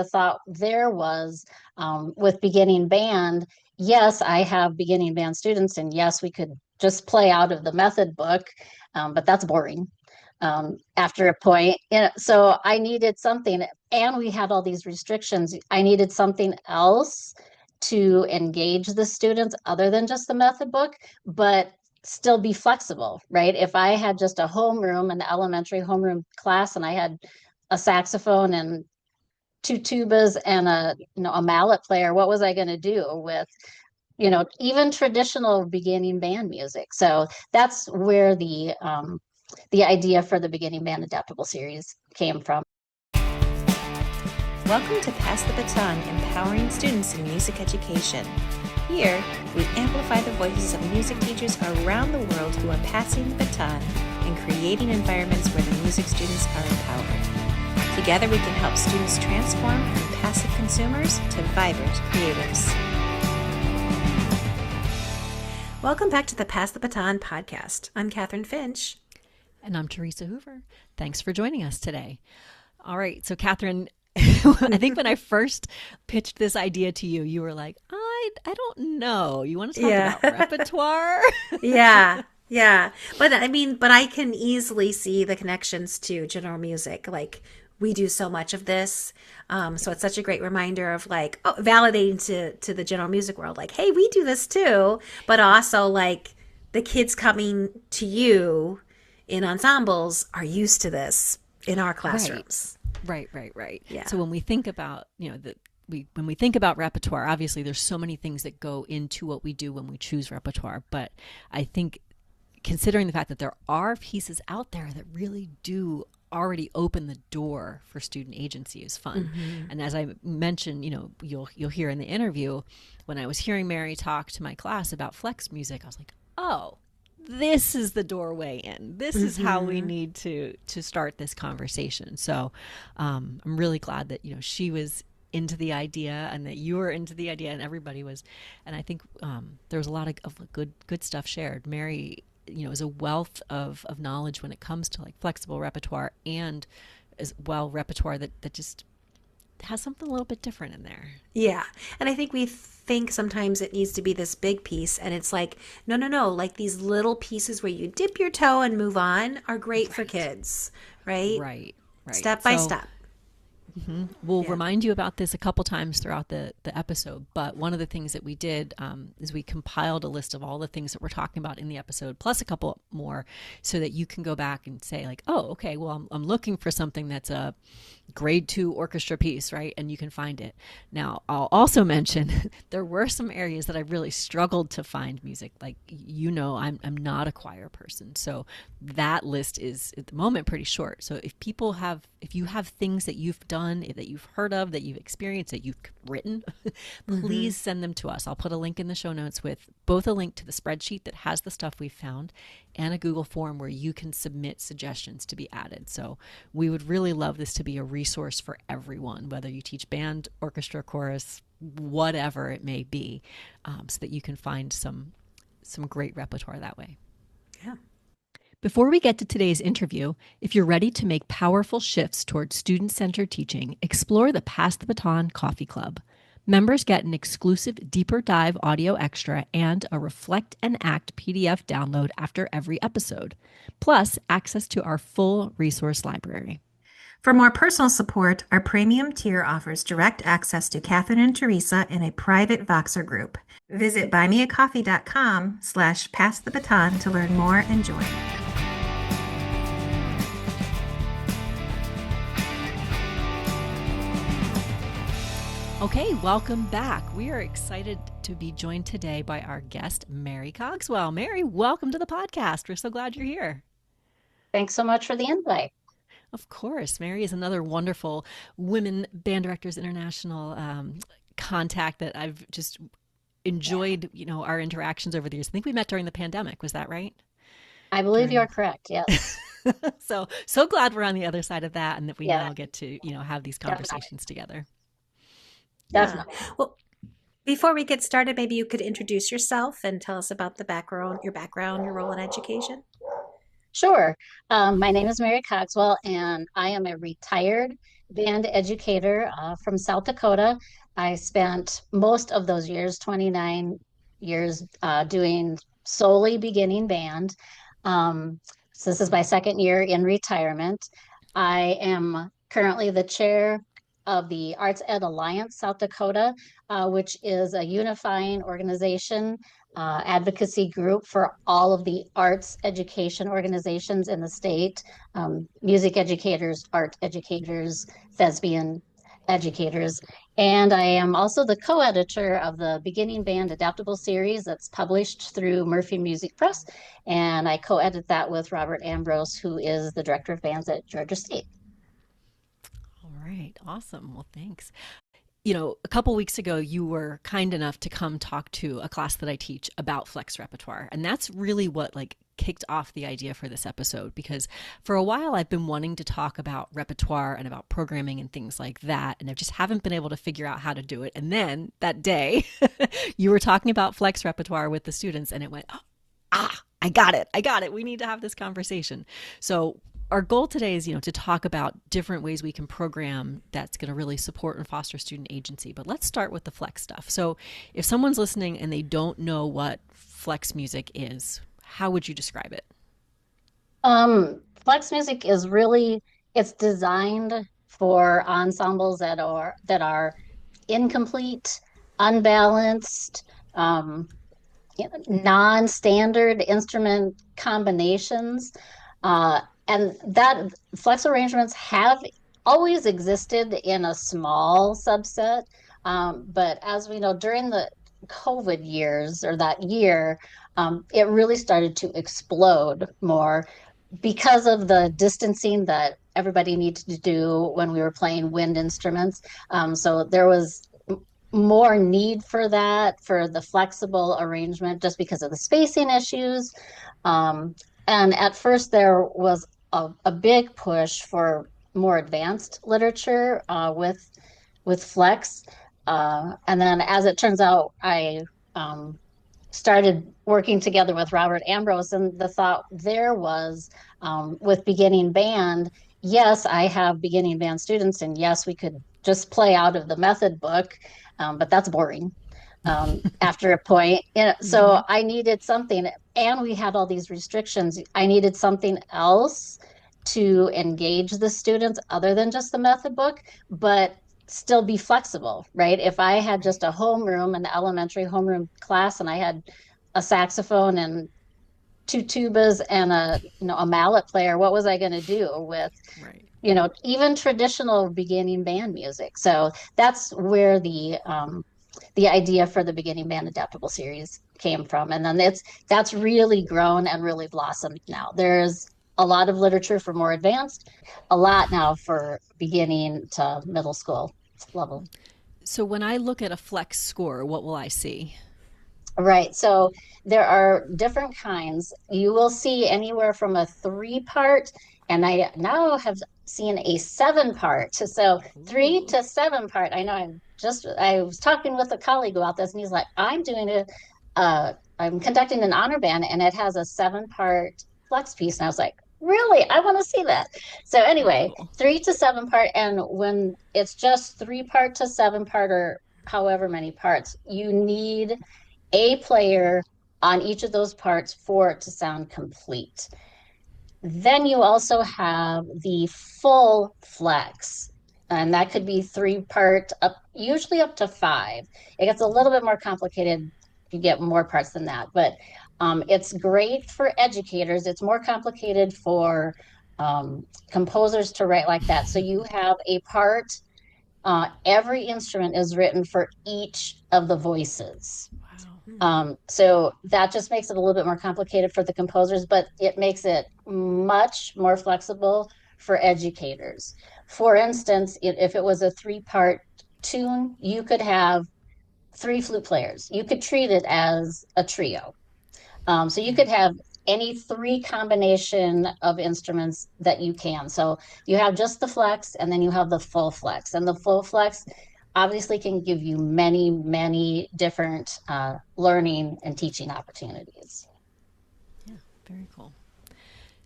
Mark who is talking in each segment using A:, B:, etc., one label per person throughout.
A: the thought there was with beginning band, yes, I have beginning band students, and yes, we could just play out of the method book, but that's boring after a point. So I needed something, and we had all these restrictions. I needed something else to engage the students other than just the method book, but still be flexible, right? If I had just a homeroom, an elementary homeroom class, and I had a saxophone and two tubas and a mallet player, what was I going to do with even traditional beginning band music? So that's where the idea for the beginning band adaptable series came from.
B: Welcome to Pass the Baton, empowering students in music education. Here, we amplify the voices of music teachers around the world who are passing the baton and creating environments where the music students are empowered. Together, we can help students transform from passive consumers to vibrant creators. Welcome back to the Pass the Baton podcast. I'm Kathryn Finch.
C: And I'm Theresa Hoover. Thanks for joining us today. All right, so Kathryn, I think when I first pitched this idea to you, you were like, I don't know. You want to talk about repertoire?
B: Yeah. But I can easily see the connections to general music. Like, we do so much of this. So it's such a great reminder of validating to the general music world. Like, hey, we do this too. But also like the kids coming to you in ensembles are used to this in our classrooms.
C: Right.
B: Yeah.
C: So when we think about, when we think about repertoire, obviously there's so many things that go into what we do when we choose repertoire. But I think considering the fact that there are pieces out there that really do already open the door for student agency is fun. Mm-hmm. And as I mentioned, you'll hear in the interview, when I was hearing Mary talk to my class about flex music, I was like, oh, this is the doorway in. This is how we need to start this conversation. So I'm really glad that she was into the idea and that you were into the idea and everybody was. And I think there was a lot of good stuff shared. Mary, is a wealth of knowledge when it comes to like flexible repertoire and as well repertoire that just has something a little bit different in there.
B: Yeah. And I think we think sometimes it needs to be this big piece, and it's like, no. Like these little pieces where you dip your toe and move on are great for kids, right?
C: Right.
B: Step by step.
C: Mm-hmm. We'll remind you about this a couple times throughout the episode, but one of the things that we did is we compiled a list of all the things that we're talking about in the episode, plus a couple more, so that you can go back and say like, oh, okay, well, I'm looking for something that's a grade 2 orchestra piece, right? And you can find it. Now, I'll also mention there were some areas that I really struggled to find music. Like, I'm not a choir person, so that list is at the moment pretty short. So if you have things that you've done, that you've heard of, that you've experienced, that you've written, please send them to us. I'll put a link in the show notes with both a link to the spreadsheet that has the stuff we've found and a Google form where you can submit suggestions to be added. So we would really love this to be a resource for everyone, whether you teach band, orchestra, chorus, whatever it may be, so that you can find some great repertoire that way.
B: Yeah.
C: Before we get to today's interview, if you're ready to make powerful shifts towards student-centered teaching, explore the Pass the Baton Coffee Club. Members get an exclusive deeper dive audio extra and a Reflect and Act PDF download after every episode, plus access to our full resource library.
B: For more personal support, our premium tier offers direct access to Kathryn and Theresa in a private Voxer group. Visit buymeacoffee.com/passthebaton to learn more and join.
C: Okay, welcome back. We are excited to be joined today by our guest, Mary Cogswell. Mary, welcome to the podcast. We're so glad you're here.
A: Thanks so much for the invite.
C: Of course. Mary is another wonderful Women Band Directors International contact that I've just enjoyed, our interactions over the years. I think we met during the pandemic. Was that right?
A: I believe you're correct. Yes.
C: So glad we're on the other side of that and that we now get to, have these conversations together.
A: Definitely.
B: Well, before we get started, maybe you could introduce yourself and tell us about your role in education.
A: Sure. My name is Mary Cogswell, and I am a retired band educator from South Dakota. I spent most of those years, 29 years, doing solely beginning band. Um, so this is my second year in retirement. I am currently the chair of the Arts Ed Alliance South Dakota, which is a unifying organization, advocacy group for all of the arts education organizations in the state, music educators, art educators, thespian educators. And I am also the co-editor of the Beginning Band Adaptable series that's published through Murphy Music Press. And I co-edit that with Robert Ambrose, who is the director of bands at Georgia State.
C: All right, awesome. Well, thanks. You know, a couple weeks ago, you were kind enough to come talk to a class that I teach about flex repertoire. And that's really what like kicked off the idea for this episode, because for a while I've been wanting to talk about repertoire and about programming and things like that. And I just haven't been able to figure out how to do it. And then that day, you were talking about flex repertoire with the students, and it went, I got it. I got it. We need to have this conversation. So our goal today is, to talk about different ways we can program that's going to really support and foster student agency. But let's start with the flex stuff. So if someone's listening and they don't know what flex music is, how would you describe it?
A: Flex music is really, it's designed for ensembles that are incomplete, unbalanced, non-standard instrument combinations. And that flex arrangements have always existed in a small subset. But as we know, during the COVID years or that year, it really started to explode more because of the distancing that everybody needed to do when we were playing wind instruments. So there was more need for that, for the flexible arrangement, just because of the spacing issues. Um, and at first, there was a big push for more advanced literature with flex. And then, as it turns out, I started working together with Robert Ambrose, and the thought there was with beginning band. Yes, I have beginning band students, and yes, we could just play out of the method book, but that's boring after a point. So
C: Mm-hmm.
A: I needed something, and we had all these restrictions. I needed something else to engage the students other than just the method book, but still be flexible, right? If I had just a homeroom, an elementary homeroom class, and I had a saxophone and two tubas and a mallet player, what was I going to do with
C: Right.
A: even traditional beginning band music? So that's where the idea for the beginning band adaptable series came from, and then that's really grown and really blossomed now. There's a lot of literature for more advanced, a lot now for beginning to middle school level.
C: So when I look at a flex score, what will I see?
A: Right. So there are different kinds. You will see anywhere from a three part, and I now have seen a seven part. So three
C: Ooh.
A: to seven part. I was talking with a colleague about this, and he's like, I'm conducting an honor band, and it has a seven part flex piece. And I was like, really? I want to see that. So
C: Very
A: anyway,
C: cool.
A: three to seven part. And when it's just three part to seven part or however many parts, you need a player on each of those parts for it to sound complete. Then you also have the full flex, and that could be three part up, usually up to five. It gets a little bit more complicated. You get more parts than that, but it's great for educators. It's more complicated for composers to write like that. So you have a part. Every instrument is written for each of the voices.
C: Wow.
A: So that just makes it a little bit more complicated for the composers, but it makes it much more flexible for educators. For instance, if it was a three-part tune, you could have three flute players. You could treat it as a trio. So you could have any three combination of instruments that you can. So you have just the flex, and then you have the full flex. And the full flex obviously can give you many, many different learning and teaching opportunities.
C: Yeah, very cool.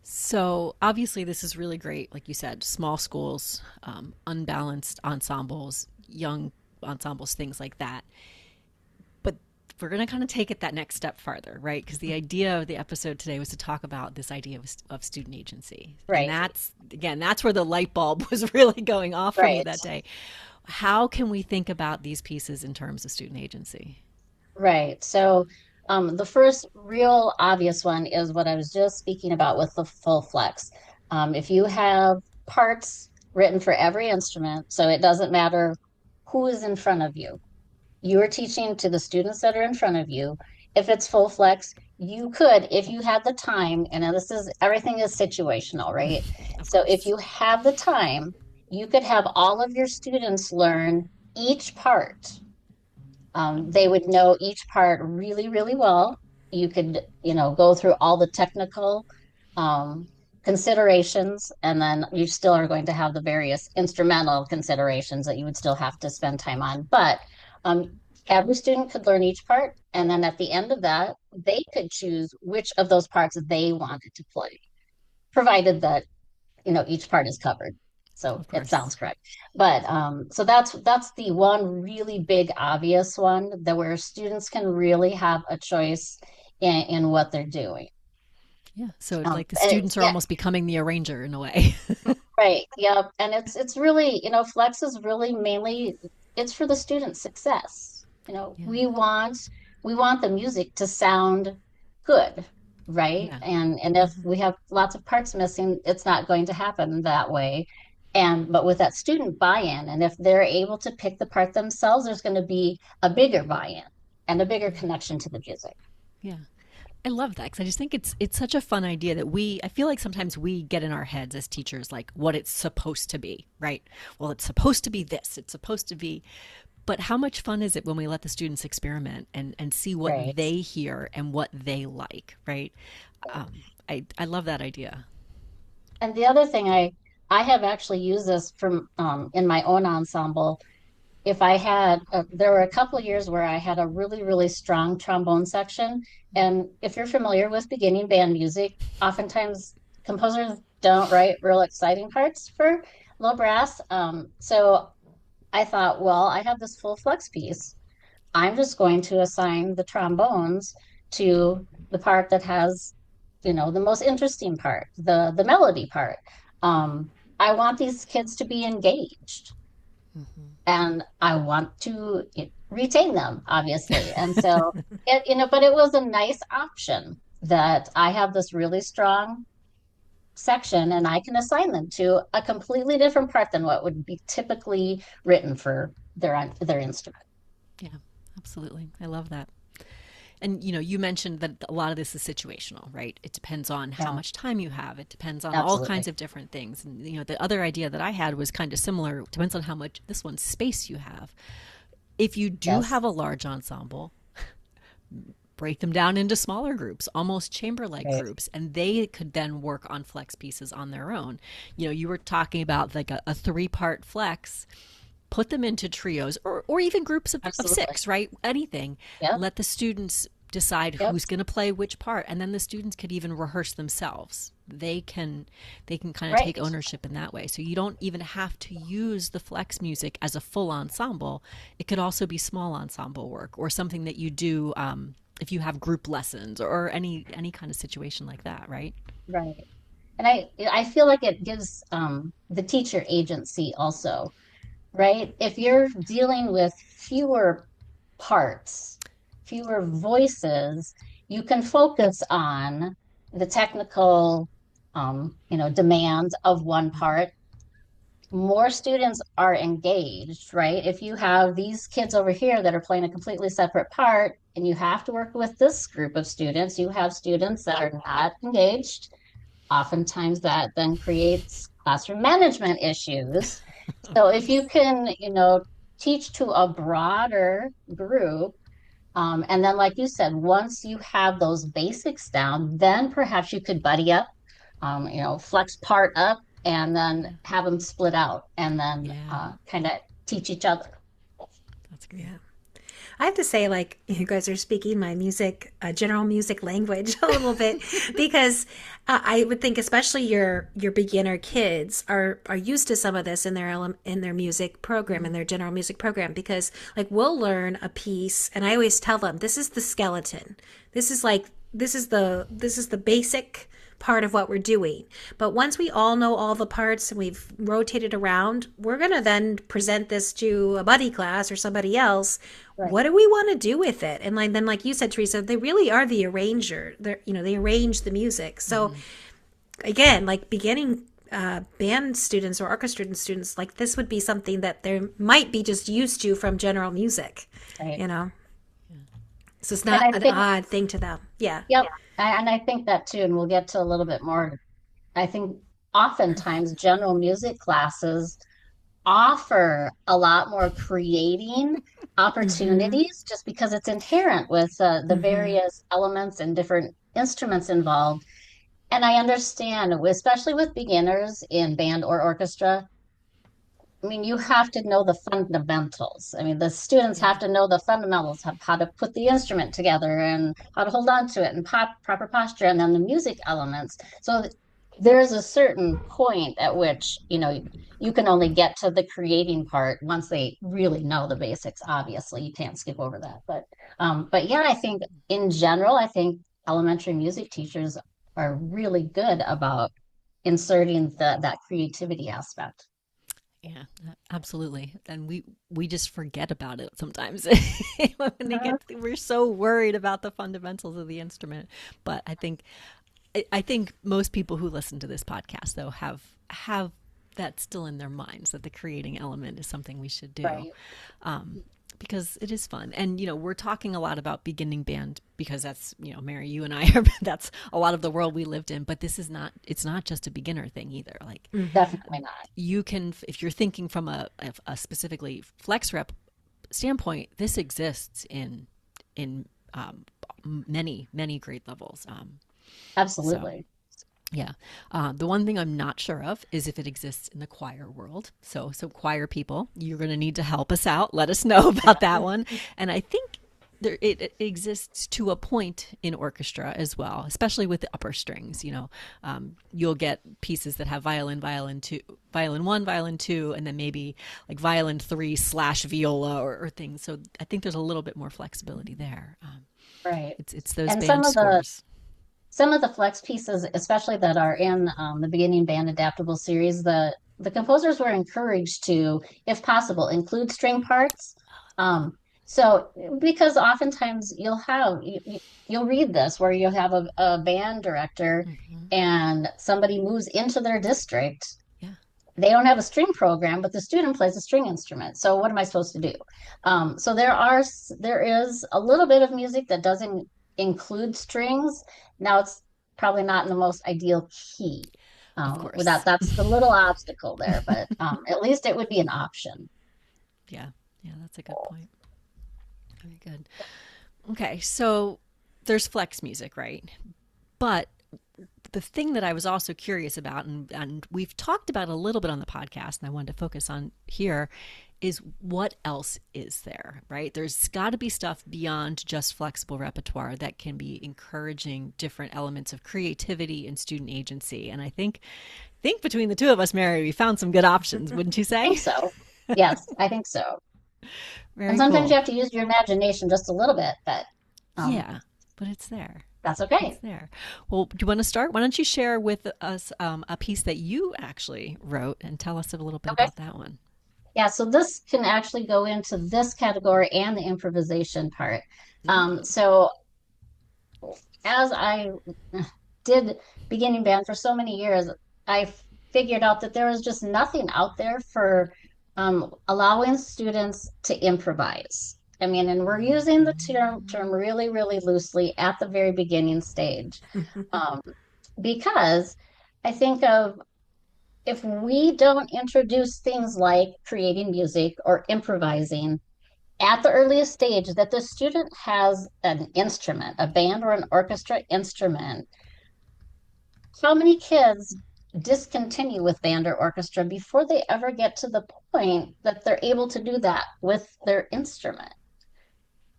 C: So obviously, this is really great. Like you said, small schools, unbalanced ensembles, young ensembles, things like that. But we're going to kind of take it that next step farther, right? Because the idea of the episode today was to talk about this idea of student agency. And
A: Right,
C: that's, again, that's where the light bulb was really going off for me
A: right,
C: that day. How can we think about these pieces in terms of student agency?
A: right. So the first real obvious one is what I was just speaking about with the full flex. If you have parts written for every instrument, so it doesn't matter who is in front of you, you are teaching to the students that are in front of you. If it's full flex, you could, if you had the time, and this is everything is situational, right?
C: Of
A: So if
C: course.
A: you have the time, you could have all of your students learn each part. They would know each part really, really well. You could, go through all the technical um, considerations, and then you still are going to have the various instrumental considerations that you would still have to spend time on. But every student could learn each part, and then at the end of that, they could choose which of those parts they wanted to play, provided that each part is covered, so
C: Of
A: it
C: course.
A: sounds correct. But so that's the one really big obvious one, that where students can really have a choice in what they're doing.
C: Yeah. So like the
A: And
C: students are
A: yeah,
C: almost becoming the arranger in a way.
A: right, yep. And it's really, flex is really mainly, it's for the student success.
C: Yeah.
A: We want the music to sound good, right?
C: Yeah.
A: And if we have lots of parts missing, it's not going to happen that way. And but with that student buy-in, and if they're able to pick the part themselves, there's going to be a bigger buy-in and a bigger connection to the music.
C: Yeah. I love that because I just think it's such a fun idea that I feel like sometimes we get in our heads as teachers like what it's supposed to be, right? Well, it's supposed to be this, it's supposed to be, but how much fun is it when we let the students experiment and see what
A: Right.
C: they hear and what they like, right? I love that idea.
A: And the other thing, I have actually used this from in my own ensemble. If I had, there were a couple of years where I had a really, really strong trombone section. And if you're familiar with beginning band music, oftentimes composers don't write real exciting parts for low brass. So I thought, well, I have this full flex piece. I'm just going to assign the trombones to the part that has, the most interesting part, the melody part. I want these kids to be engaged, and I want to retain them, obviously. And so but it was a nice option that I have this really strong section and I can assign them to a completely different part than what would be typically written for their instrument.
C: Yeah, absolutely. I love that. And you mentioned that a lot of this is situational, right? It depends on how
A: Yeah,
C: much time you have. It depends on all kinds
A: absolutely.
C: of different things. And the other idea that I had was kind of similar. It depends on how much this one space you have. If you do
A: Yes,
C: have a large ensemble, break them down into smaller groups, almost chamber-like
A: right.
C: groups, and they could then work on flex pieces on their own. You were talking about like a three-part flex, put them into trios or even groups of
A: Absolutely.
C: six, right? Anything.
A: Yep,
C: Let the students decide
A: yep.
C: who's going to play which part, and then the students could even rehearse themselves. They can kind of take
A: Right.
C: ownership in that way. So you don't even have to use the flex music as a full ensemble. It could also be small ensemble work or something that you do if you have group lessons or any kind of situation like that, right?
A: Right. And I feel like it gives the teacher agency also, right? If you're dealing with fewer parts, fewer voices, you can focus on the technical, demands of one part. More students are engaged, right? If you have these kids over here that are playing a completely separate part and you have to work with this group of students, you have students that are not engaged. Oftentimes that then creates classroom management issues.
C: Of
A: So if you
C: course.
A: can, teach to a broader group, and then, like you said, once you have those basics down, then perhaps you could buddy up, flex part up, and then
C: Yeah.
A: have them split out, and then
C: Yeah.
A: kind of teach each other.
C: That's great.
B: Yeah. I have to say, like, you guys are speaking my music, general music language a little bit, because I would think, especially your beginner kids are used to some of this in their in their music program, in their general music program, because like we'll learn a piece, and I always tell them this is the skeleton, this is like this is the basic part of what we're doing. But once we all know all the parts and we've rotated around, we're going to then present this to a buddy class or somebody else.
A: Right.
B: What do we want to do with it? And like then, like you said, Theresa, they really are the arranger. They're, they arrange the music. So again, like beginning band students or orchestra students, like this would be something that they might be just used to from general music,
A: Right.
B: you know? So it's
A: And
B: not
A: I
B: an
A: think,
B: odd thing to them. Yeah.
A: yep. And I think that too, and we'll get to a little bit more. I think oftentimes general music classes offer a lot more creating
B: Mm-hmm.
A: opportunities just because it's inherent with the
B: Mm-hmm.
A: various elements and different instruments involved. And I understand, especially with beginners in band or orchestra, I mean, you have to know the fundamentals. I mean, the students
C: Yeah.
A: have to know the fundamentals of how to put the instrument together and how to hold on to it and proper posture, and then the music elements. So there's a certain point at which, you can only get to the creating part once they really know the basics. Obviously, you can't skip over that. But yeah, I think in general, I think elementary music teachers are really good about inserting that creativity aspect.
C: Yeah, absolutely. And we just forget about it sometimes. When we're so worried about the fundamentals of the instrument. But I think most people who listen to this podcast though have that still in their minds, that the creating element is something we should do.
A: Right.
C: Um, because it is fun. And we're talking a lot about beginning band because that's, Mary, you and I are that's a lot of the world we lived in, but it's not just a beginner thing either. Like
B: Mm-hmm.
A: Definitely not.
C: you can, if you're thinking from a specifically flex rep standpoint, this exists in many grade levels. So
A: Absolutely.
C: yeah, the one thing I'm not sure of is if it exists in the choir world. So choir people, you're going to need to help us out. Let us know about that one. And I think it exists to a point in orchestra as well, especially with the upper strings. You'll get pieces that have violin two, violin one, violin two, and then maybe like violin three slash viola or things. So I think there's a little bit more flexibility there.
A: Right.
C: It's those
A: And
C: band scores.
A: some of the flex pieces, especially that are in the beginning band adaptable series, the composers were encouraged to, if possible, include string parts. Um, so because oftentimes you'll read this where you'll have a band director
C: Hmm.
A: and somebody moves into their district.
C: Yeah,
A: They don't have a string program, but the student plays a string instrument. So what am I supposed to do? So there is a little bit of music that doesn't include strings. Now it's probably not in the most ideal key.
C: of
A: Without
C: course.
A: that's the little obstacle there, but at least it would be an option.
C: Yeah, yeah, that's a good point. Very good. Okay, so there's flex music, right? But the thing that I was also curious about, and we've talked about a little bit on the podcast, and I wanted to focus on here, is what else is there, right? There's got to be stuff beyond just flexible repertoire that can be encouraging different elements of creativity and student agency. And I think between the two of us, Mary, we found some good options, wouldn't you
A: I think
C: say?
A: so. Yes, I think so. And
C: Very
A: sometimes you
C: cool.
A: have to use your imagination just a little bit, but um,
C: Yeah, but it's there.
A: that's
C: It's
A: okay.
C: there. Well, do you want to start? Why don't you share with us a piece that you actually wrote and tell us a little bit
A: Okay.
C: about that one?
A: Yeah, so this can actually go into this category and the improvisation part.
C: Ooh.
A: So as I did beginning band for so many years, I figured out that there was just nothing out there for allowing students to improvise. I mean, and we're using the term really, really loosely at the very beginning stage, um, because I think of if we don't introduce things like creating music or improvising at the earliest stage, that the student has an instrument, a band or an orchestra instrument, how many kids discontinue with band or orchestra before they ever get to the point that they're able to do that with their instrument?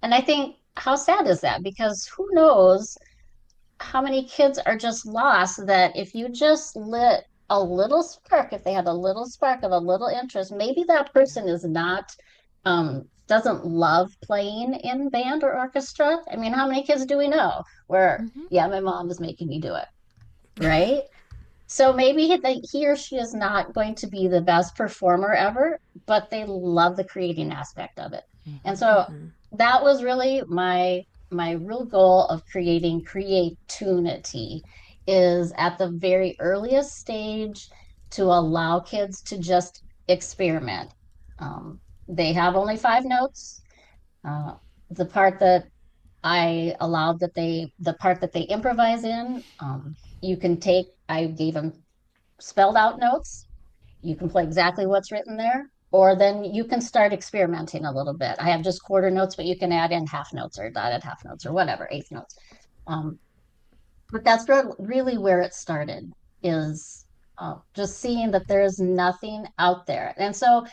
A: And I think, how sad is that? Because who knows how many kids are just lost, that if you just lit a little spark, if they had a little spark of a little interest, maybe that person is not, doesn't love playing in band or orchestra. I mean, how many kids do we know where,
C: Mm-hmm.
A: yeah, my mom is making me do it, right? So maybe he or she is not going to be the best performer ever, but they love the creating aspect of it. And
C: Mm-hmm.
A: so that was really my real goal of creating creatunity, is at the very earliest stage to allow kids to just experiment. They have only 5 notes. Uh, the part that I allowed that the part that they improvise in, you can take, I gave them spelled out notes. You can play exactly what's written there, or then you can start experimenting a little bit. I have just quarter notes, but you can add in half notes or dotted half notes or whatever, eighth notes. Um, but that's really where it started, is just seeing that there's nothing out there. And so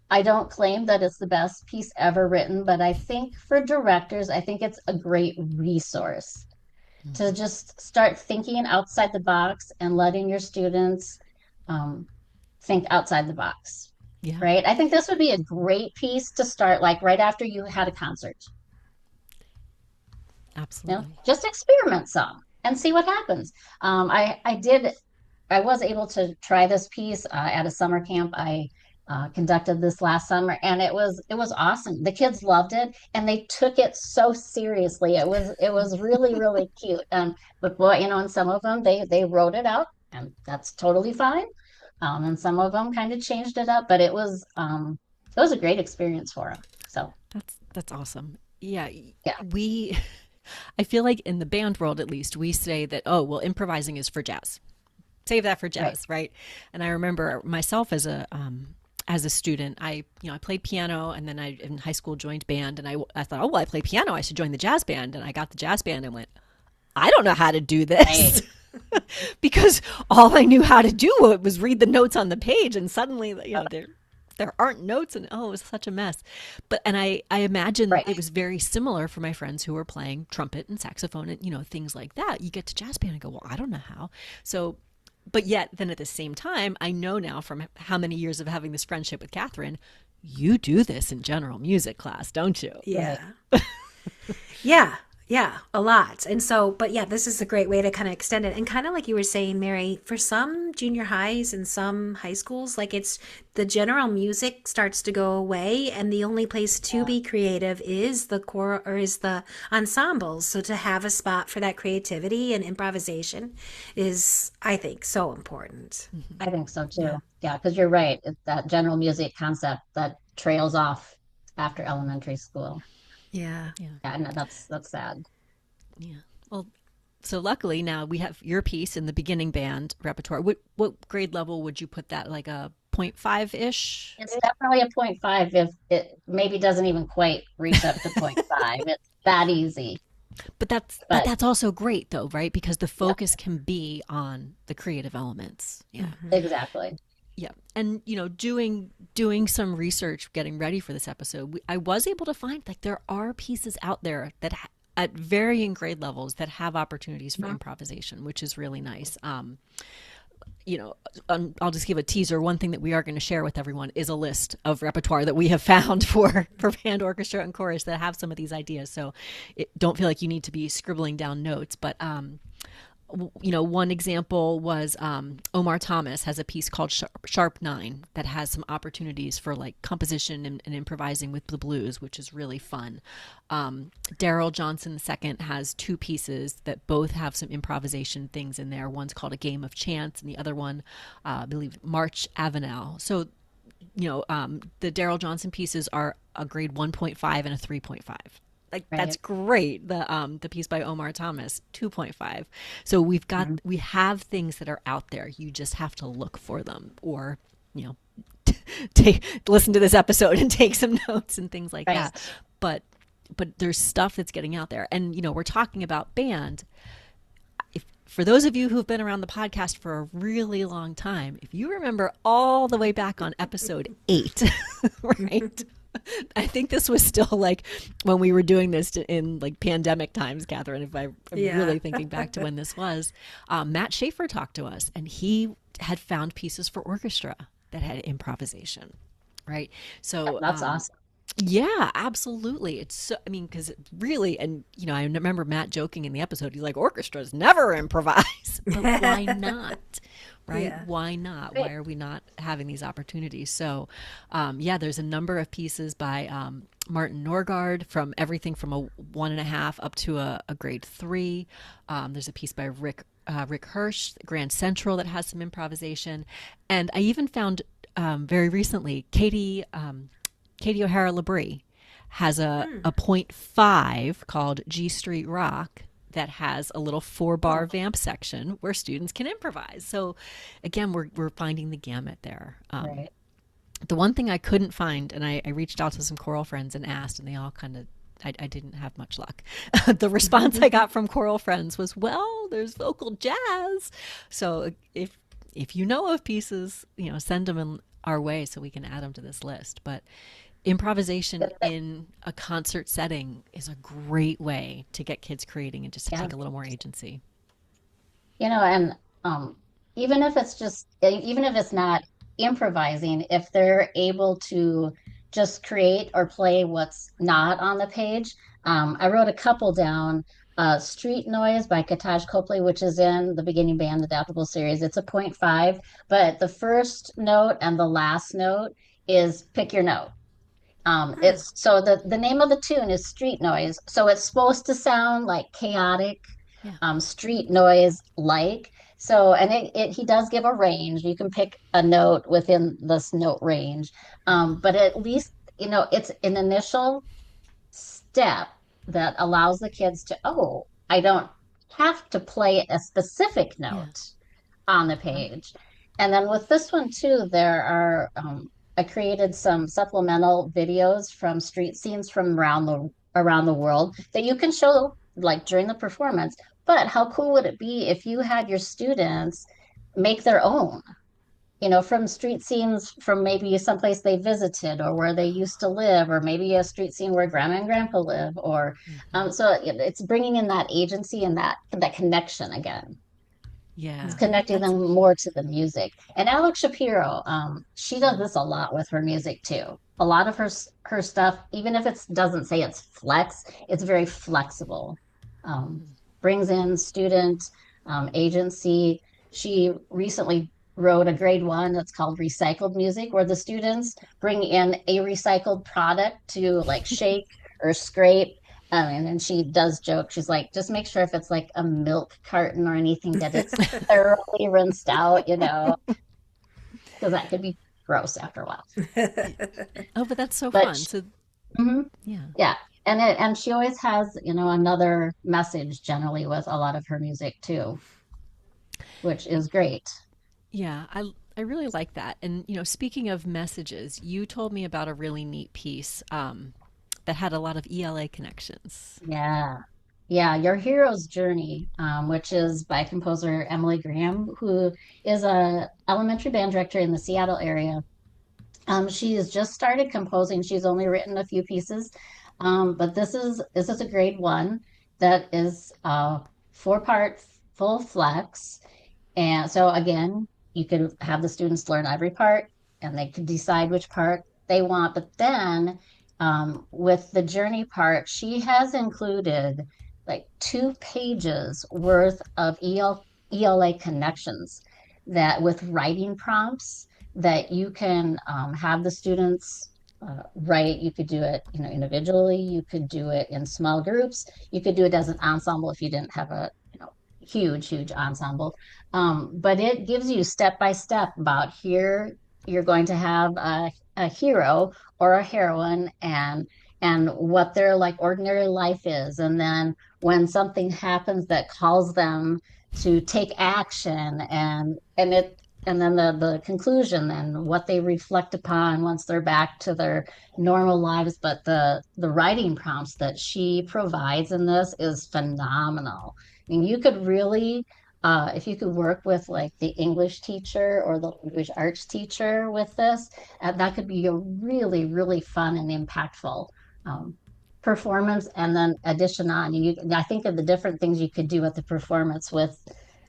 A: I don't claim that it's the best piece ever written, but I think for directors, I think it's a great resource to
C: Mm-hmm.
A: just start thinking outside the box and letting your students um, think outside the box,
C: Yeah,
A: right? I think this would be a great piece to start, like right after you had a concert.
C: absolutely.
A: Just experiment some and see what happens. I was able to try this piece at a summer camp I conducted this last summer, and it was awesome. The kids loved it, and they took it so seriously. It was really really cute. But boy, and some of them they wrote it out, and that's totally fine. And some of them kind of changed it up, but it was a great experience for them. So
C: That's awesome. Yeah,
A: yeah,
C: we I feel like in the band world at least we say that, oh, well, improvising is for jazz. Save that for
A: right,
C: jazz, right? And I remember myself as a student, I played piano, and then I in high school joined band, and I thought, oh well, I play piano, I should join the jazz band, and I got the jazz band and went, I don't know how to do
A: right,
C: this. Because all I knew how to do was read the notes on the page, and suddenly there aren't notes, and oh, it was such a mess. But and I imagine
A: right.
C: it was very similar for my friends who were playing trumpet and saxophone and things like that. You get to jazz band and go, well, I don't know how. So but yet then at the same time, I know now from how many years of having this friendship with Kathryn, you do this in general music class, don't you?
A: Right.
B: Yeah. Yeah, yeah, a lot. And so, but yeah, this is a great way to kind of extend it. And kind of like you were saying, Mary, for some junior highs and some high schools, like it's the general music starts to go away, and the only place to be creative is the core or is the ensembles. So to have a spot for that creativity and improvisation is, I think, so important.
A: I think so too.
B: Yeah.
A: Yeah, because you're right. It's that general music concept that trails off after elementary school.
B: Yeah.
C: Yeah.
A: Yeah, no, that's sad.
C: Yeah. Well, so luckily now we have your piece in the beginning band repertoire. What grade level would you put that? Like a 0.5 ish?
A: It's definitely a point 0.5 if it maybe doesn't even quite reach up to point 0.5. It's that easy.
C: But
A: But
C: that's also great though, right? Because the
A: yeah,
C: focus can be on the creative elements. Yeah.
A: exactly.
C: Yeah. And doing some research getting ready for this episode, I was able to find like there are pieces out there that at varying grade levels that have opportunities for
A: Mhm.
C: improvisation, which is really nice. I'll just give a teaser. One thing that we are going to share with everyone is a list of repertoire that we have found for band, orchestra, and chorus that have some of these ideas. So don't feel like you need to be scribbling down notes. But one example was Omar Thomas has a piece called Sharp Nine that has some opportunities for like composition and improvising with the blues, which is really fun. Daryl Johnson II has 2 pieces that both have some improvisation things in there. One's called A Game of Chance, and the other one, I believe, March Avenel. So, the Daryl Johnson pieces are a grade 1.5 and a 3.5. Like that's
A: Right.
C: great. The piece by Omar Thomas 2.5. So
A: Mhm.
C: we have things that are out there. You just have to look for them, or you know listen to this episode and take some notes and things like
A: Right.
C: that. But there's stuff that's getting out there, and we're talking about band. If for those of you who've been around the podcast for a really long time, if you remember all the way back on episode 8, right? I think this was still like when we were doing this in like pandemic times, Kathryn, if I'm
B: Yeah.
C: really thinking back to when this was. Matt Schaefer talked to us, and he had found pieces for orchestra that had improvisation, right? So,
A: That's awesome.
C: yeah, absolutely. It's so, I mean, because really, and you know, I remember Matt joking in the episode, he's like, orchestras never improvise, but why not? Right?
B: Yeah.
C: Why not? Why
A: Great.
C: are we not having these opportunities? So, yeah, there's a number of pieces by Martin Norgard, from everything from a 1.5 up to a grade 3. There's a piece by Rick Hirsch, Grand Central, that has some improvisation, and I even found very recently Katie O'Hara Labrie has a point 5 called G Street Rock that has a little 4-bar
A: Oh,
C: vamp section where students can improvise. So again, we're finding the gamut there.
A: right.
C: The one thing I couldn't find, and I reached out to some choral friends and asked, and they all kind of, I didn't have much luck. The response I got from choral friends was, well, there's vocal jazz. So if you know of pieces, you know, send them in our way so we can add them to this list. But improvisation in a concert setting is a great way to get kids creating and just to
A: Yeah.
C: take a little more agency.
A: And even if it's just, even if it's not improvising, if they're able to just create or play what's not on the page. I wrote a couple down. Street Noise by Kataj Copley, which is in the Beginning Band Adaptable series. It's a point 0.5, but the first note and the last note is pick your note.
B: Hmm.
A: It's so the name of the tune is Street Noise. So it's supposed to sound like chaotic,
C: Yeah.
A: street noise like. So, and he does give a range. You can pick a note within this note range. But at least, it's an initial step that allows the kids to, oh, I don't have to play a specific
C: Yeah.
A: note on the
C: Uh-huh.
A: page. And then with this one too, I created some supplemental videos from street scenes from around the world that you can show like during the performance. But how cool would it be if you had your students make their own, from street scenes from maybe someplace they visited or where they used to live, or maybe a street scene where grandma and grandpa live, or
C: Mm-hmm.
A: so it's bringing in that agency and that connection again. It's
C: Yeah.
A: connecting
C: That's
A: them more to the music. And Alex Shapiro, she does this a lot with her music too. A lot of her stuff, even if it doesn't say it's flex, it's very flexible. Um, Brings in student agency. She recently wrote a grade 1 that's called Recycled Music, where the students bring in a recycled product to like shake or scrape. And she does joke. She's like, just make sure if it's like a milk carton or anything that it's thoroughly rinsed out, because that could be gross after a while.
C: oh, but that's so
A: But
C: fun. So
A: mhm,
C: yeah.
A: yeah, and she always has, another message generally with a lot of her music too, which is great.
C: Yeah, I really like that. And you know, speaking of messages, you told me about a really neat piece that had a lot of ELA connections.
A: Yeah. Yeah, Your Hero's Journey, which is by composer Emily Graham, who is a elementary band director in the Seattle area. She has just started composing. She's only written a few pieces, but this is a grade 1 that is 4-part full flex. And so again, you could have the students learn every part, and they could decide which part they want. But then with the journey part, she has included like 2 pages worth of ELA connections that with writing prompts that you can have the students write. You could do it, individually. You could do it in small groups. You could do it as an ensemble if you didn't have a, huge ensemble. But it gives you step by step about here you're going to have a hero or a heroine, and what their like ordinary life is, and then when something happens that calls them to take action, and then the conclusion and what they reflect upon once they're back to their normal lives. But the writing prompts that she provides in this is phenomenal. I mean, you could really if you could work with like the English teacher or the language arts teacher with this, that could be a really, really fun and impactful um, performance. And then addition on, I think of the different things you could do with the performance with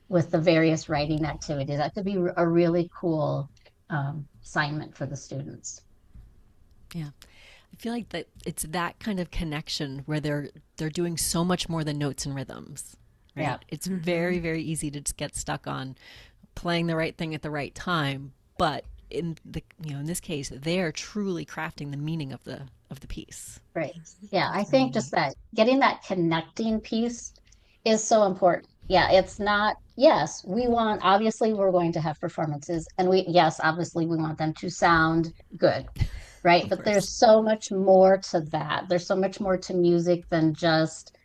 A: the various writing activities. That could be a really cool assignment for the students.
C: Yeah. I feel like that it's that kind of connection where they're doing so much more than notes and rhythms, right?
A: Yeah.
C: It's very, very easy to just get stuck on playing the right thing at the right time, but in this case, they are truly crafting the meaning of the piece.
A: Right. Yeah, I think just that getting that connecting piece is so important. Yeah, it's not, yes, obviously, we're going to have performances, and yes, obviously, we want them to sound good, right?
C: Of
A: But there's
C: course.
A: so much more to that. There's so much more to music than just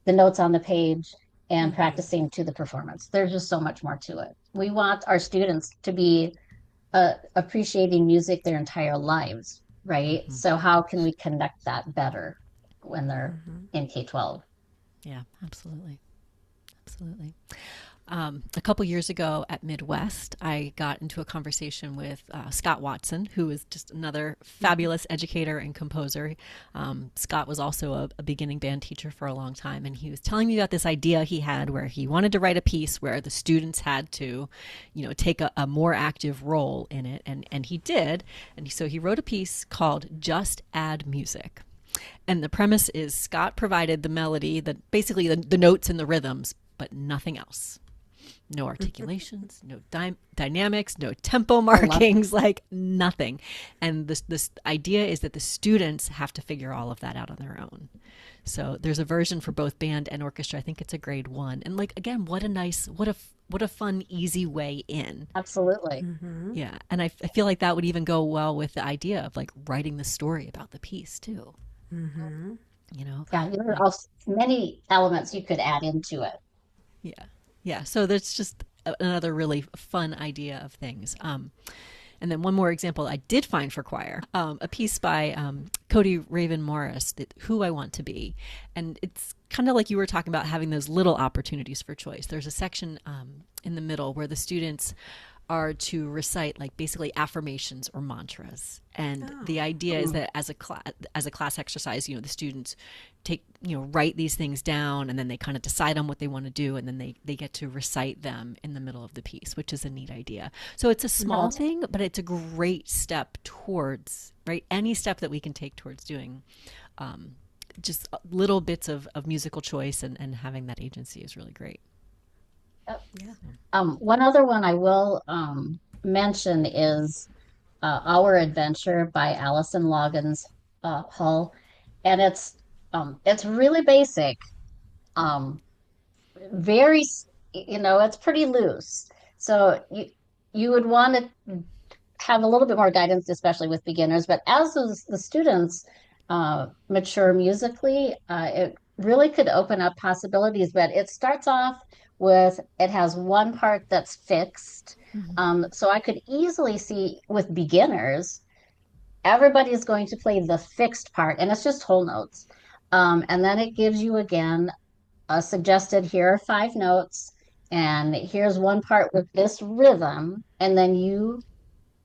A: the notes on the page and practicing to the performance. There's just so much more to it. We want our students to be appreciating music their entire lives, right? So how can we connect that better when they're in K-12?
C: Yeah, absolutely. Absolutely. A couple years ago at Midwest, I got into a conversation with Scott Watson, who is just another fabulous educator and composer. Scott was also a beginning band teacher for a long time, and he was telling me about this idea he had where he wanted to write a piece where the students had to, take a more active role in it, and he did. And so he wrote a piece called Just Add Music. And the premise is Scott provided the melody, basically the notes and the rhythms, but nothing else. No articulations, no dynamics, no tempo markings, like nothing. And this idea is that the students have to figure all of that out on their own. So there's a version for both band and orchestra. I think it's a grade 1. And like, again, what a fun, easy way in.
A: Absolutely.
C: Yeah. And I feel like that would even go well with the idea of like writing the story about the piece too.
A: Yeah, there are also many elements you could add into it.
C: Yeah. Yeah. So there's just another really fun idea of things. And then one more example I did find for choir, a piece by Cody Raven Morris, Who I Want to Be. And it's kind of like you were talking about having those little opportunities for choice. There's a section in the middle where the students are to recite like basically affirmations or mantras. And the idea is that as a class exercise, the students write these things down, and then they kind of decide on what they want to do, and then they get to recite them in the middle of the piece, which is a neat idea. So it's a small thing, but it's a great step towards, right? Any step that we can take towards doing just little bits of musical choice and having that agency is really great.
A: Yep. One other one I will mention is Our Adventure by Allison Loggins Hull, and it's really basic, um, very it's pretty loose. So you would want to have a little bit more guidance, especially with beginners. But as the students mature musically, it really could open up possibilities. But it starts off it has one part that's fixed. So I could easily see with beginners, everybody is going to play the fixed part, and it's just whole notes. And then it gives you again a suggested here are 5 notes, and here's one part with this rhythm, and then you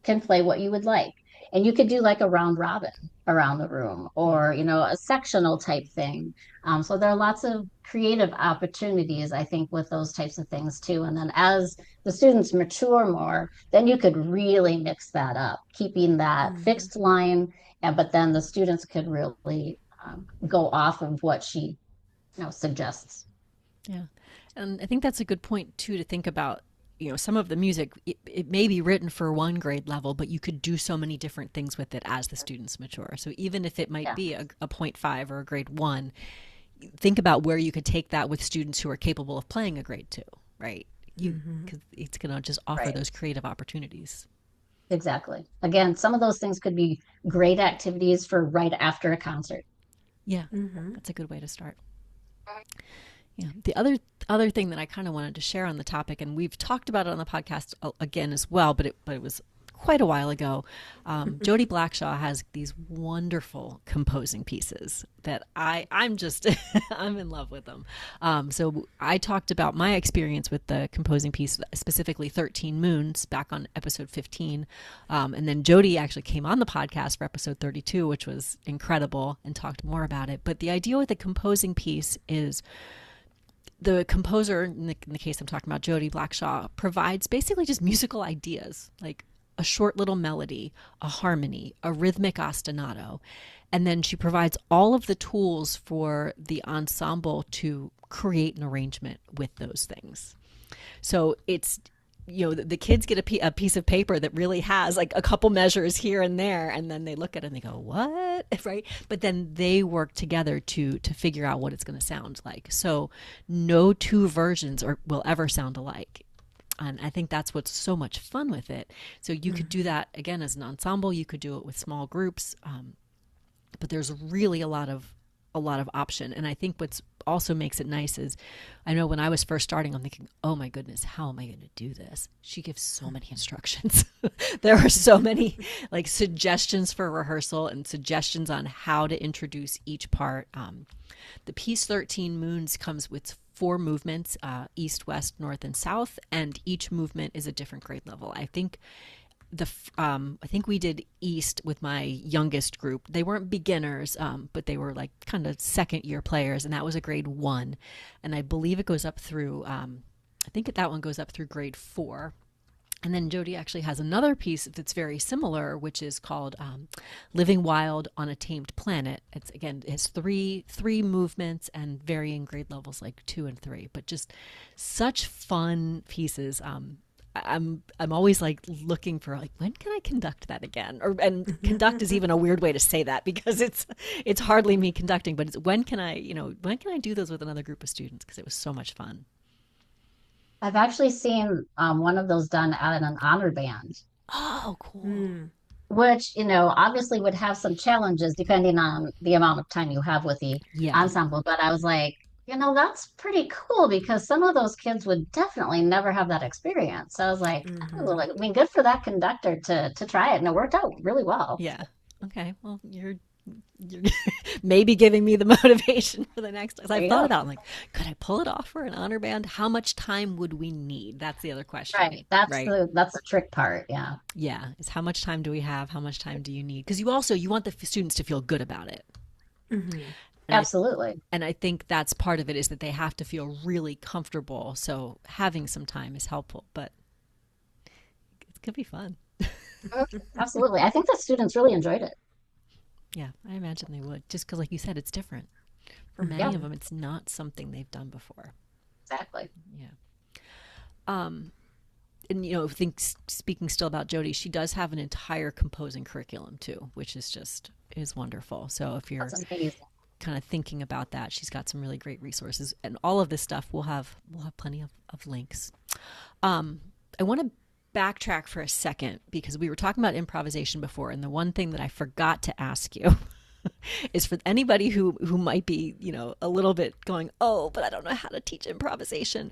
A: can play what you would like. And you could do like a round robin around the room or, a sectional type thing. So there are lots of creative opportunities, I think, with those types of things too. And then as the students mature more, then you could really mix that up, keeping that fixed line. But then the students could really go off of what she, suggests.
C: Yeah. And I think that's a good point too, to think about, some of the music, it may be written for one grade level, but you could do so many different things with it as the students mature. So even if it might be a 0.5 or a grade 1, think about where you could take that with students who are capable of playing a grade 2, right? Because it's going to just offer those creative opportunities.
A: Exactly. Again, some of those things could be great activities for right after a concert.
C: Yeah, that's a good way to start. Yeah. The other thing that I kind of wanted to share on the topic, and we've talked about it on the podcast again as well, but it was quite a while ago. Jody Blackshaw has these wonderful composing pieces that I'm just I'm in love with them. So I talked about my experience with the composing piece, specifically 13 Moons, back on episode 15. And then Jody actually came on the podcast for episode 32, which was incredible, and talked more about it. But the idea with the composing piece is the composer, in the case I'm talking about, Jody Blackshaw, provides basically just musical ideas, like a short little melody, a harmony, a rhythmic ostinato. And then she provides all of the tools for the ensemble to create an arrangement with those things. So it's, the kids get a piece of paper that really has like a couple measures here and there, and then they look at it and they go, what? Right? But then they work together to figure out what it's going to sound like. So no two versions will ever sound alike. And I think that's what's so much fun with it. So you could do that again as an ensemble. You could do it with small groups, but there's really a lot of option. And I think what's also makes it nice is, I know when I was first starting, I'm thinking, oh my goodness, how am I going to do this? She gives so many instructions. There are so many like suggestions for rehearsal and suggestions on how to introduce each part. The piece 13 Moons comes with 4 movements, east, west, north, and south, and each movement is a different grade level. I think we did East with my youngest group. They weren't beginners, but they were like kind of second year players, and that was a grade 1. And I believe it goes up through, I think that one goes up through grade 4. And then Jody actually has another piece that's very similar, which is called Living Wild on a Tamed Planet. It's three movements and varying grade levels, like 2 and 3, but just such fun pieces. I'm always like looking for like, when can I conduct that again? And conduct is even a weird way to say that, because it's hardly me conducting, but it's when can I do those with another group of students, because it was so much fun.
A: I've actually seen one of those done at an honor band,
C: Oh, cool.
A: which, obviously would have some challenges depending on the amount of time you have with the
C: Yeah.
A: ensemble. But I was like, that's pretty cool, because some of those kids would definitely never have that experience. So I was like, oh, I mean, good for that conductor to try it. And it worked out really well.
C: Yeah. Okay. Well, you're maybe giving me the motivation for the next. Because I've thought about, I'm like, could I pull it off for an honor band? How much time would we need? That's the other question.
A: Right. That's
C: right.
A: the trick part. Yeah.
C: Yeah. Is how much time do we have? How much time do you need? Because you want the students to feel good about it.
B: Mm-hmm.
A: Absolutely.
C: And I think that's part of it, is that they have to feel really comfortable. So having some time is helpful, but it could be fun.
A: Absolutely. I think the students really enjoyed it.
C: Yeah, I imagine they would. Just because, like you said, it's different. For many
A: Yeah,
C: of them, it's not something they've done before.
A: exactly.
C: Yeah. And speaking still about Jody, she does have an entire composing curriculum too, which is wonderful. So if you're
A: That's amazing.
C: kind of thinking about that, she's got some really great resources, and all of this stuff we'll have plenty of links. I want to backtrack for a second, because we were talking about improvisation before, and the one thing that I forgot to ask you is, for anybody who might be a little bit going, oh, but I don't know how to teach improvisation,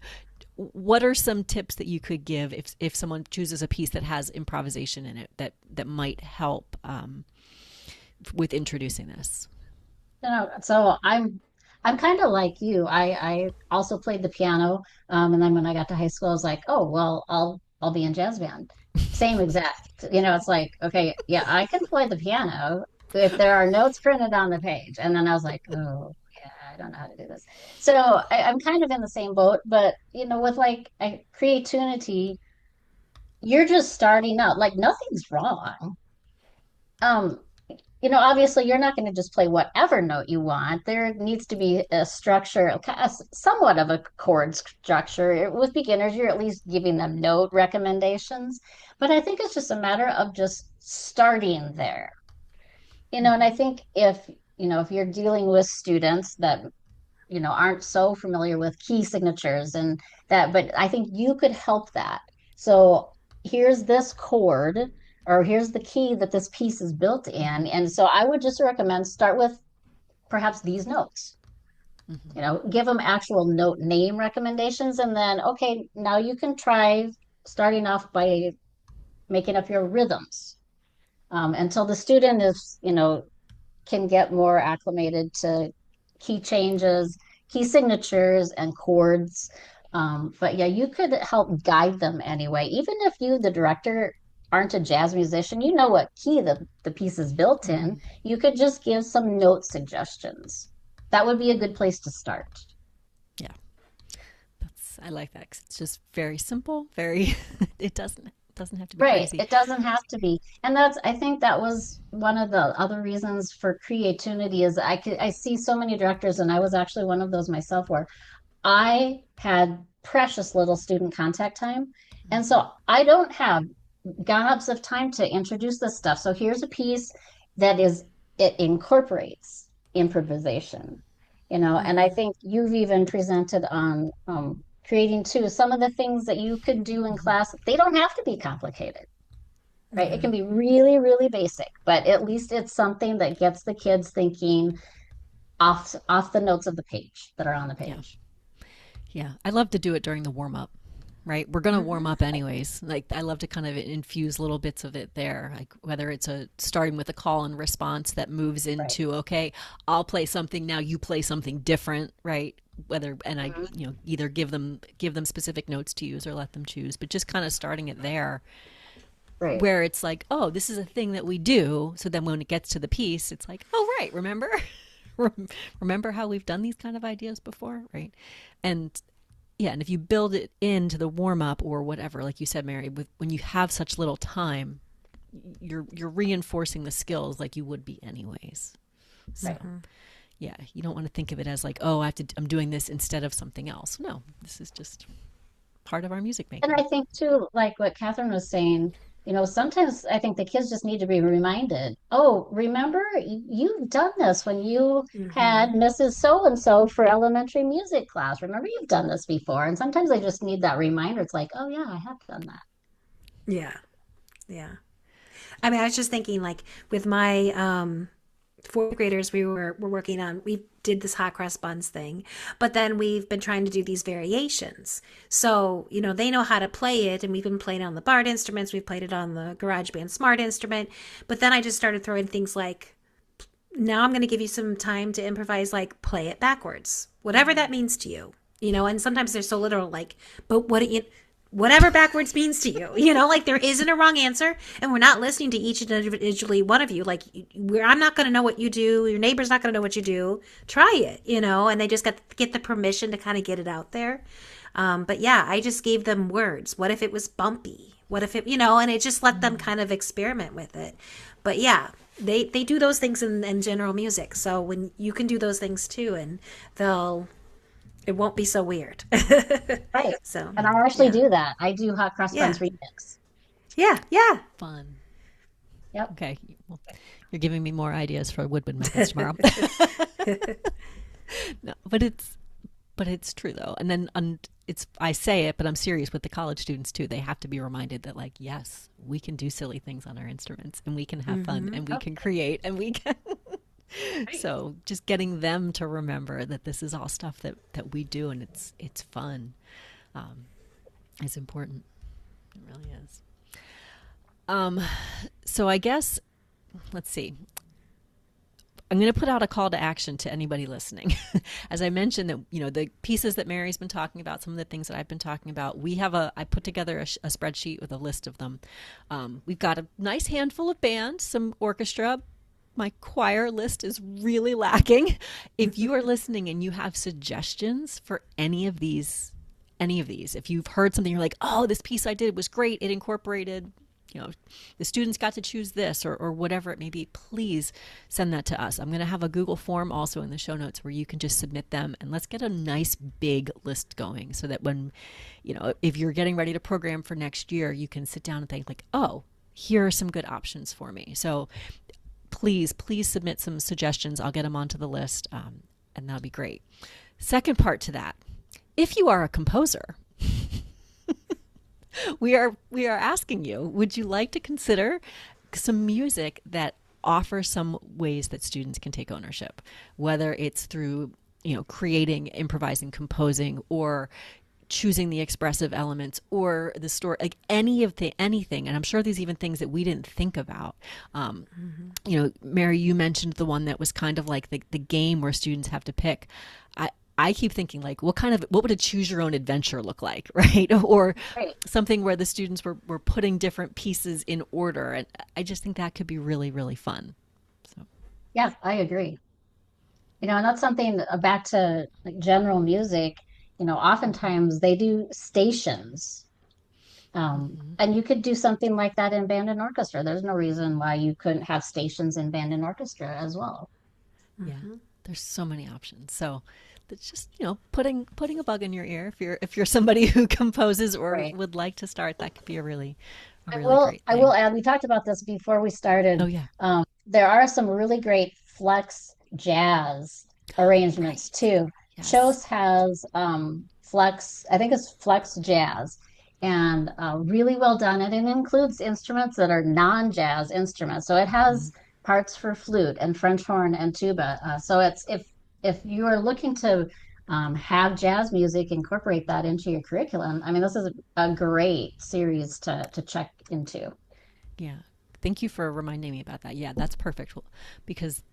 C: what are some tips that you could give if someone chooses a piece that has improvisation in it that might help with introducing this?
A: So I'm kind of like you. I also played the piano, and then when I got to high school, I was like, oh well, I'll be in jazz band. Same exact. It's like, okay, yeah, I can play the piano if there are notes printed on the page. And then I was like, oh yeah, I don't know how to do this. So I'm kind of in the same boat, but with like creativity, you're just starting out. Like nothing's wrong. Um, obviously you're not going to just play whatever note you want. There needs to be a structure, somewhat of a chord structure. With beginners, you're at least giving them note recommendations. But I think it's just a matter of just starting there. And I think if you're dealing with students that, aren't so familiar with key signatures and that, but I think you could help that. So here's this chord, or here's the key that this piece is built in. And so I would just recommend start with perhaps these notes. Give them actual note name recommendations, and then okay, now you can try starting off by making up your rhythms, until the student is, can get more acclimated to key changes, key signatures, and chords. But yeah, you could help guide them anyway. Even if you, the director, aren't a jazz musician, you know what key the piece is built in. You could just give some note suggestions. That would be a good place to start.
C: Yeah, I like that 'cause it's just very simple. Very, it doesn't have to be
A: Right.
C: crazy.
A: It doesn't have to be. And I think that was one of the other reasons for creativity is I see so many directors, and I was actually one of those myself, where I had precious little student contact time. And so I don't have gobs of time to introduce this stuff. So here's a piece it incorporates improvisation, and I think you've even presented on creating too some of the things that you could do in class. They don't have to be complicated, right? It can be really, really basic, but at least it's something that gets the kids thinking off the notes of the page that are on the
C: Yeah.
A: page.
C: Yeah, I love to do it during the warm up, right? We're going to warm up anyways. Like I love to kind of infuse little bits of it there, like whether it's a starting with a call and response that moves
A: Right.
C: into, okay, I'll play something now, you play something different, right? Whether and I,
A: Mhm.
C: either give them specific notes to use or let them choose, but just kind of starting it there
A: Right.
C: where it's like, oh, this is a thing that we do. So then when it gets to the piece, it's like, oh, right, remember? Remember how we've done these kind of ideas before, right? And yeah, and if you build it into the warm up or whatever, like you said, Mary, when you have such little time, you're reinforcing the skills like you would be anyways. So
A: Right.
C: yeah, you don't want to think of it as like, oh, I'm doing this instead of something else. No, this is just part of our music
A: And
C: making.
A: I think too, like what Kathryn was saying, sometimes I think the kids just need to be reminded, oh, remember, you've done this when you had Mrs. So and so for elementary music class. Remember, you've done this before. And sometimes they just need that reminder. It's like, oh, yeah, I have done that.
B: Yeah. Yeah. I mean, I was just thinking, like, with my fourth graders, we're working on, we did this hot cross buns thing, but then we've been trying to do these variations. So, they know how to play it, and we've been playing on the Bard instruments. We've played it on the GarageBand Smart instrument. But then I just started throwing things like, now I'm going to give you some time to improvise, like, play it backwards, whatever that means to you. And sometimes they're so literal, like, but whatever backwards means to you, like there isn't a wrong answer, and we're not listening to each individually one of you. Like, I'm not going to know what you do. Your neighbor's not going to know what you do. Try it, and they just get the permission to kind of get it out there. But yeah, I just gave them words. What if it was bumpy? What if it, and it just let them kind of experiment with it. But yeah, they do those things in general music. So when you can do those things too, and it won't be so weird.
A: Right.
B: So,
A: And I actually
B: yeah.
A: do that. I do Hot Cross
B: Yeah.
A: Buns remix.
B: Yeah. Yeah.
C: Fun.
A: Yep.
C: Okay. Well, you're giving me more ideas for woodwind methods tomorrow. No, but it's true though. And then I say it, but I'm serious with the college students too. They have to be reminded that, like, yes, we can do silly things on our instruments, and we can have fun, and we can create, and we can. So just getting them to remember that this is all stuff that we do, and it's fun, is important. It really is. So I guess, let's see. I'm going to put out a call to action to anybody listening. As I mentioned, that the pieces that Mary's been talking about, some of the things that I've been talking about, I put together a spreadsheet with a list of them. We've got a nice handful of bands, some orchestra. My choir list is really lacking. If you are listening and you have suggestions for any of these, if you've heard something, you're like, oh, this piece I did was great. It incorporated, the students got to choose this, or whatever it may be, please send that to us. I'm going to have a Google form also in the show notes where you can just submit them, and let's get a nice big list going so that when, if you're getting ready to program for next year, you can sit down and think like, oh, here are some good options for me. So please submit some suggestions. I'll get them onto the list, and that'll be great. Second part to that, if you are a composer, we are asking you, would you like to consider some music that offers some ways that students can take ownership, whether it's through creating, improvising, composing, or choosing the expressive elements or the story, like anything. And I'm sure there's even things that we didn't think about. Mary, you mentioned the one that was kind of like the game where students have to pick. I keep thinking, like, what would a choose your own adventure look like, right? Or
A: Right.
C: something where the students were putting different pieces in order. And I just think that could be really, really fun. So,
A: Yeah, I agree. And that's something back to like general music, oftentimes they do stations. And you could do something like that in band and orchestra. There's no reason why you couldn't have stations in band and orchestra as well.
C: yeah, there's so many options. So it's just, putting a bug in your ear. If you're somebody who composes or
A: Right.
C: would like to start, that could be a
A: I
C: really
A: will
C: great
A: I will
C: thing.
A: add, we talked about this before we
C: Oh
A: started.
C: yeah.
A: There are some really great flex jazz arrangements
C: Right.
A: too.
C: Yes.
A: Chose has flex, I think it's flex jazz, and really well done. And it includes instruments that are non-jazz instruments. So it has parts for flute and French horn and tuba. So it's if you are looking to have jazz music, incorporate that into your curriculum. I mean, this is a great series to check into.
C: Yeah. Thank you for reminding me about that. Yeah, that's perfect because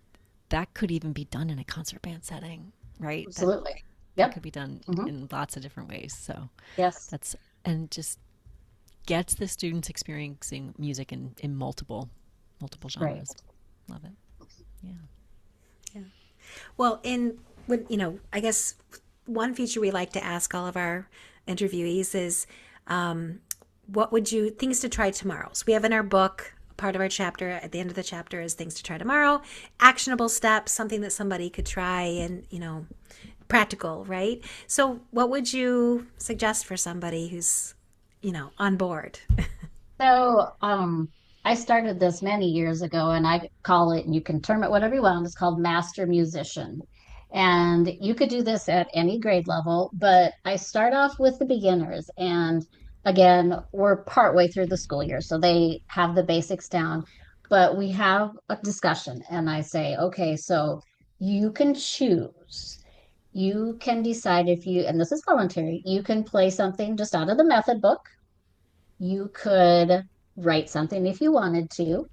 C: that could even be done in a concert band setting, right?
A: Absolutely.
C: That
A: Yep.
C: could be done
A: Hmm.
C: in lots of different ways. So
A: Yes.
C: that's and just gets the students experiencing music in multiple
A: Right.
C: genres. Love it. Yeah.
B: Yeah. Well, I guess one feature we like to ask all of our interviewees is, what would you things to try tomorrow? So we have in our book, part of our chapter at the end of the chapter is things to try tomorrow, actionable steps, something that somebody could try, and practical, right? So what would you suggest for somebody who's on board?
A: So, I started this many years ago, and I call it, and you can term it whatever you want. It's called Master Musician. And you could do this at any grade level, but I start off with the beginners. And again, we're partway through the school year, so they have the basics down. But we have a discussion, and I say, okay, so you can choose. You can decide if you, and this is voluntary, you can play something just out of the method book. You could write something if you wanted to.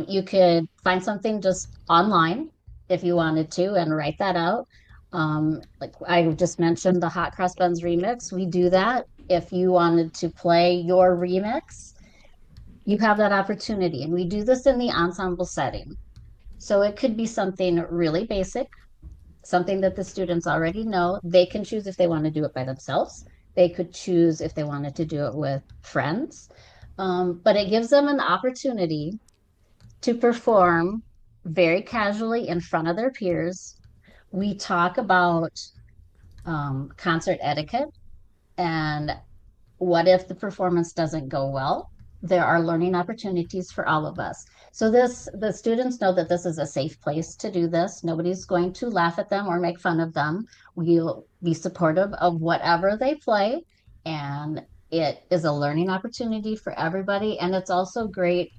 A: You could find something just online if you wanted to and write that out. Like I just mentioned, the Hot Cross Buns remix, we do that. If you wanted to play your remix, you have that opportunity. And we do this in the ensemble setting. So it could be something really basic, something that the students already know. They can choose if they want to do it by themselves. They could choose if they wanted to do it with friends. But it gives them an opportunity to perform very casually in front of their peers. We talk about concert etiquette and what if the performance doesn't go well? There are learning opportunities for all of us. So the students know that this is a safe place to do this. Nobody's going to laugh at them or make fun of them. We'll be supportive of whatever they play, and it is a learning opportunity for everybody. And it's also great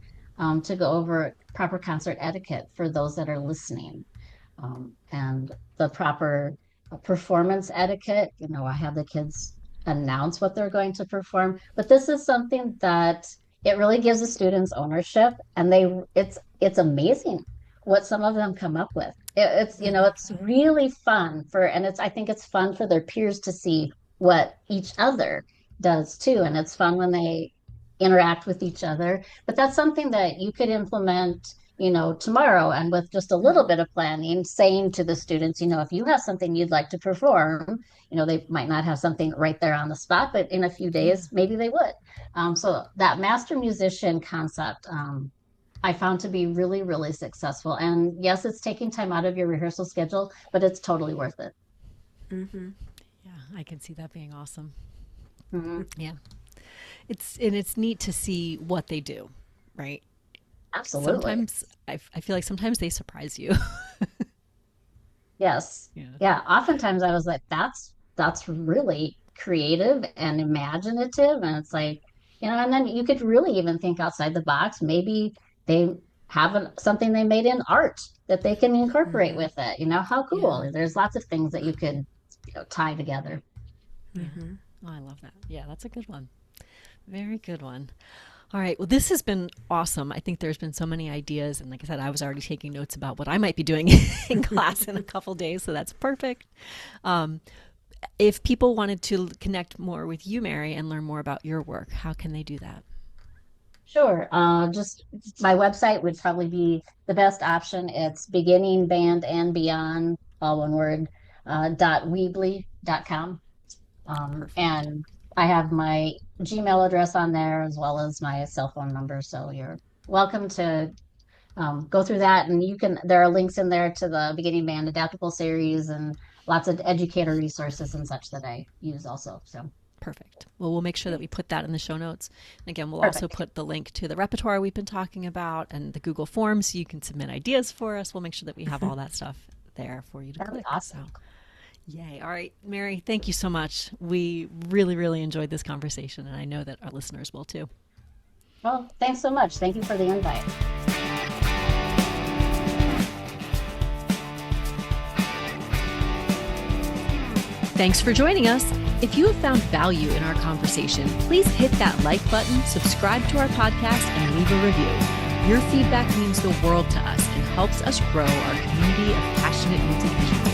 A: to go over proper concert etiquette for those that are listening, and the proper performance etiquette. I have the kids announce what they're going to perform, but this is something that it really gives the students ownership, and it's amazing what some of them come up with. It's really fun and I think it's fun for their peers to see what each other does too, and it's fun when they interact with each other. But that's something that you could implement tomorrow, and with just a little bit of planning, saying to the students, if you have something you'd like to perform, they might not have something right there on the spot, but in a few
B: Yeah.
A: days, maybe they would. So that master musician concept, I found to be really, really successful. And yes, it's taking time out of your rehearsal schedule, but it's totally worth it.
B: Mm-hmm.
C: Yeah, I can see that being awesome.
A: Mhm.
C: Yeah. It's neat to see what they do, right?
A: Absolutely.
C: Sometimes I feel like sometimes they surprise you.
A: Yes.
C: Yeah.
A: Yeah. Oftentimes I was like, that's really creative and imaginative. And it's like, and then you could really even think outside the box. Maybe they have something they made in art that they can incorporate
B: Mm-hmm.
A: with it. How
B: Yeah.
A: cool. There's lots of things that you could tie together.
B: Mm-hmm.
C: Oh, I love that. Yeah, that's a good one. Very good one. All right. Well, this has been awesome. I think there's been so many ideas. And like I said, I was already taking notes about what I might be doing in class in a couple days. So that's perfect. If people wanted to connect more with you, Mary, and learn more about your work, how can they do that?
A: Sure. Just my website would probably be the best option. It's beginning band and beyond, all one word, .weebly.com.
C: Perfect.
A: And I have my Gmail address on there as well as my cell phone number. So you're welcome to go through that. And there are links in there to the beginning band adaptable series and lots of educator resources and such that I use also. So
C: Perfect. Well, we'll make sure that we put that in the show notes. And again, we'll also
A: perfect.
C: put the link to the repertoire we've been talking about and the Google Forms so you can submit ideas for us. We'll make sure that we have all that stuff there for you to
A: That'd be
C: click.
A: awesome.
C: So, yay. All right, Mary, thank you so much. We really, really enjoyed this conversation, and I know that our listeners will too.
A: Well, thanks so much. Thank you for the invite.
C: Thanks for joining us. If you have found value in our conversation, please hit that like button, subscribe to our podcast, and leave a review. Your feedback means the world to us and helps us grow our community of passionate music engineers.